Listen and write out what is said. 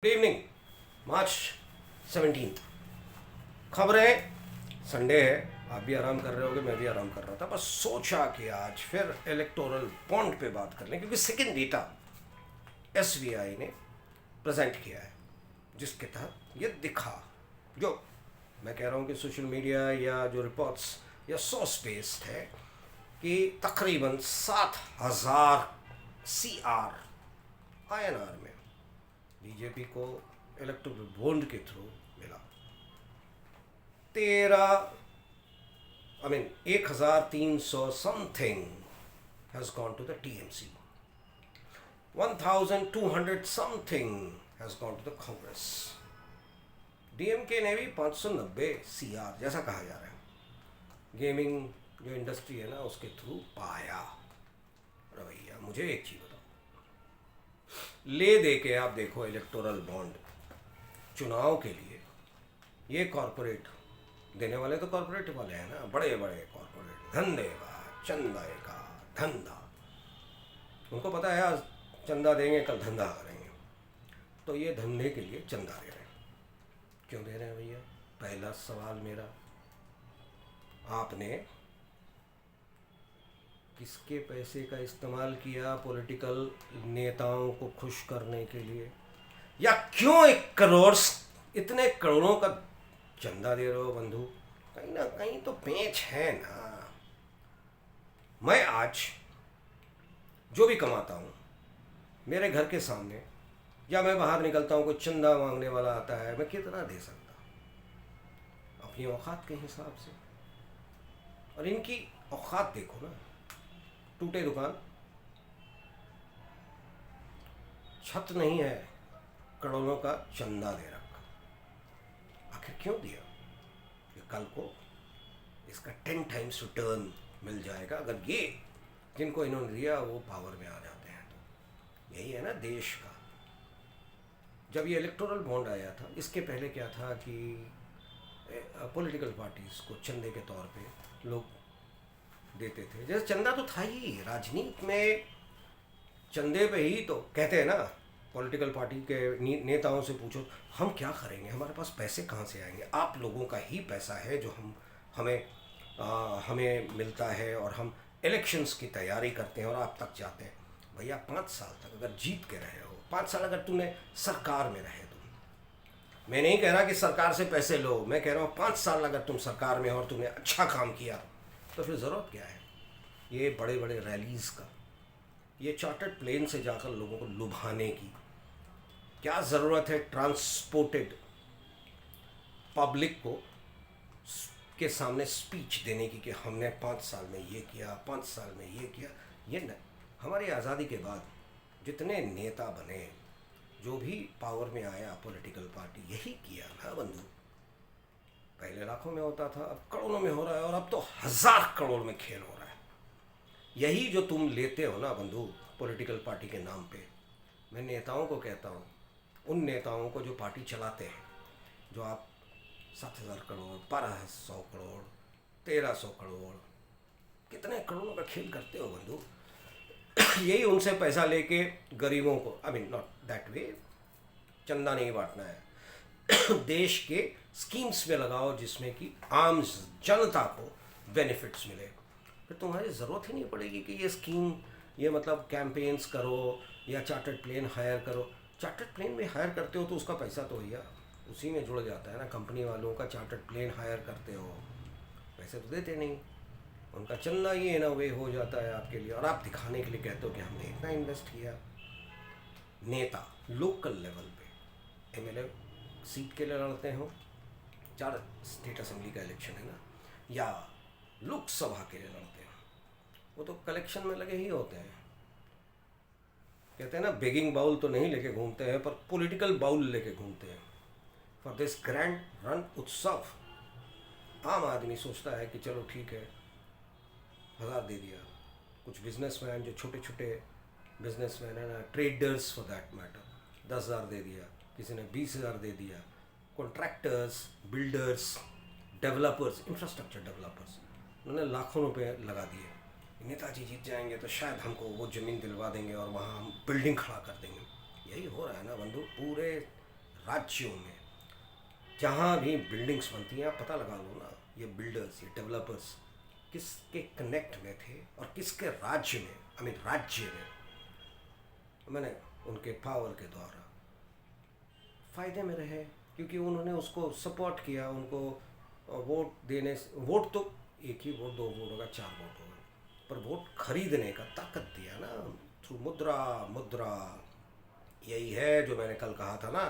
Good evening. मार्च 17। खबरें। Sunday है, आप भी आराम कर रहे होगे, मैं भी आराम कर रहा था। बस सोचा कि आज फिर इलेक्टोरल बॉन्ड पे बात कर लें, क्योंकि सेकेंड डेटा एसबीआई ने प्रेजेंट किया है, जिसके तहत ये दिखा, जो मैं कह रहा हूँ कि सोशल मीडिया या जो रिपोर्ट्स या सोर्स बेस्ड है, कि तकरीबन 7,000 CR INR में बीजेपी को इलेक्टोरल बॉन्ड के थ्रू मिला। 1,300 something has gone to the TMC, 1,200 something has gone to the Congress. DMK ने भी 590 CR, जैसा कहा जा रहा है, गेमिंग जो इंडस्ट्री है ना उसके थ्रू पाया। रवैया, मुझे एक चीज बताओ, ले दे के आप देखो इलेक्टोरल बॉन्ड चुनाव के लिए, ये कॉरपोरेट देने वाले तो कॉरपोरेट वाले हैं ना, बड़े बड़े कॉरपोरेट, धंधे का चंदा का धंधा। उनको पता है आज चंदा देंगे कल धंधा करेंगे, तो ये धंधे के लिए चंदा दे रहे हैं। क्यों दे रहे हैं भैया? पहला सवाल मेरा, आपने किसके पैसे का इस्तेमाल किया पॉलिटिकल नेताओं को खुश करने के लिए? या क्यों 1 करोड़, इतने करोड़ों का चंदा दे रहे हो बंधु? कहीं ना कहीं तो पेच है ना। मैं आज जो भी कमाता हूँ, मेरे घर के सामने या मैं बाहर निकलता हूँ, कोई चंदा मांगने वाला आता है, मैं कितना दे सकता? अपनी औकात के हिसाब से। और इनकी औकात देखो ना, टूटे दुकान, छत नहीं है, करोड़ों का चंदा दे रखा। आखिर क्यों दिया? कि कल को इसका 10 टाइम्स रिटर्न मिल जाएगा, अगर ये जिनको इन्होंने दिया वो पावर में आ जाते हैं तो। यही है ना देश का। जब ये इलेक्टोरल बॉन्ड आया था, इसके पहले क्या था कि पॉलिटिकल पार्टीज को चंदे के तौर पे लोग देते थे। जैसे चंदा तो था ही, राजनीति में चंदे पे ही तो कहते हैं ना, पॉलिटिकल पार्टी के नेताओं से पूछो हम क्या करेंगे, हमारे पास पैसे कहाँ से आएंगे? आप लोगों का ही पैसा है जो हमें मिलता है, और हम इलेक्शंस की तैयारी करते हैं और आप तक जाते हैं। भैया 5 साल तक अगर जीत के रहे हो, 5 साल अगर तुमने सरकार में रहे तुम, मैं नहीं कह रहा कि सरकार से पैसे लो, मैं कह रहा हूँ 5 साल अगर तुम सरकार में हो और तुमने अच्छा काम किया, तो फिर ज़रूरत क्या है ये बड़े बड़े रैलीज़ का, ये चार्टर्ड प्लेन से जाकर लोगों को लुभाने की? क्या ज़रूरत है ट्रांसपोर्टेड पब्लिक को के सामने स्पीच देने की कि हमने 5 साल में ये किया, 5 साल में ये किया? ये न, हमारी आज़ादी के बाद जितने नेता बने, जो भी पावर में आया पॉलिटिकल पार्टी, यही किया ना बंधु। पहले लाखों में होता था, अब करोड़ों में हो रहा है, और अब तो 1,000 करोड़ में खेल हो रहा है। यही जो तुम लेते हो ना बंधु पॉलिटिकल पार्टी के नाम पे, मैं नेताओं को कहता हूँ, उन नेताओं को जो पार्टी चलाते हैं, जो आप 7,000 करोड़, 1,200 करोड़, 1,300 करोड़, कितने करोड़ों का खेल करते हो बंधु। यही उनसे पैसा लेके गरीबों को, I mean not that way, चंदा नहीं बांटना है, देश के स्कीम्स में लगाओ जिसमें कि आम जनता को बेनिफिट्स मिले। फिर तुम्हारी ज़रूरत ही नहीं पड़ेगी कि ये स्कीम, ये मतलब कैंपेन्स करो या चार्टर्ड प्लेन हायर करो। चार्टर्ड प्लेन में हायर करते हो तो उसका पैसा तो भैया उसी में जुड़ जाता है ना। कंपनी वालों का चार्टर्ड प्लेन हायर करते हो, पैसे तो देते नहीं, उनका चंदा ये ना वे हो जाता है आपके लिए, और आप दिखाने के लिए कहते हो कि हमने इतना इन्वेस्ट किया। नेता लोकल लेवल पे MLA सीट के लिए लड़ते हो, 4 स्टेट असेंबली का इलेक्शन है ना, या लोकसभा के लिए लड़ते हो, वो तो कलेक्शन में लगे ही होते हैं। कहते हैं ना, बेगिंग बाउल तो नहीं लेके घूमते हैं, पर पॉलिटिकल बाउल लेके घूमते हैं फॉर दिस ग्रैंड रन उत्सव। आम आदमी सोचता है कि चलो ठीक है, 1,000 दे दिया। कुछ बिजनेसमैन जो छोटे छोटे बिजनेसमैन है ना, ट्रेडर्स फॉर दैट मैटर, 10,000 दे दिया, किसी ने 20,000 दे दिया। Contractors, builders, developers, infrastructure developers, उन्होंने लाखों रुपए लगा दिए। नेताजी जीत जाएंगे तो शायद हमको वो ज़मीन दिलवा देंगे और वहाँ हम बिल्डिंग खड़ा कर देंगे। यही हो रहा है ना बंधु, पूरे राज्यों में जहाँ भी बिल्डिंग्स बनती हैं, आप पता लगा लो ना, ये बिल्डर्स, ये डेवलपर्स किसके कनेक्ट में थे और किसके राज्य में, राज्य में, मैंने उनके पावर के द्वारा फ़ायदे में रहे, क्योंकि उन्होंने उसको सपोर्ट किया। उनको वोट देने वोट तो एक ही वोट, 2 वोट होगा, 4 वोट होगा, पर वोट खरीदने का ताकत दिया ना, थ्रू मुद्रा। मुद्रा यही है जो मैंने कल कहा था ना,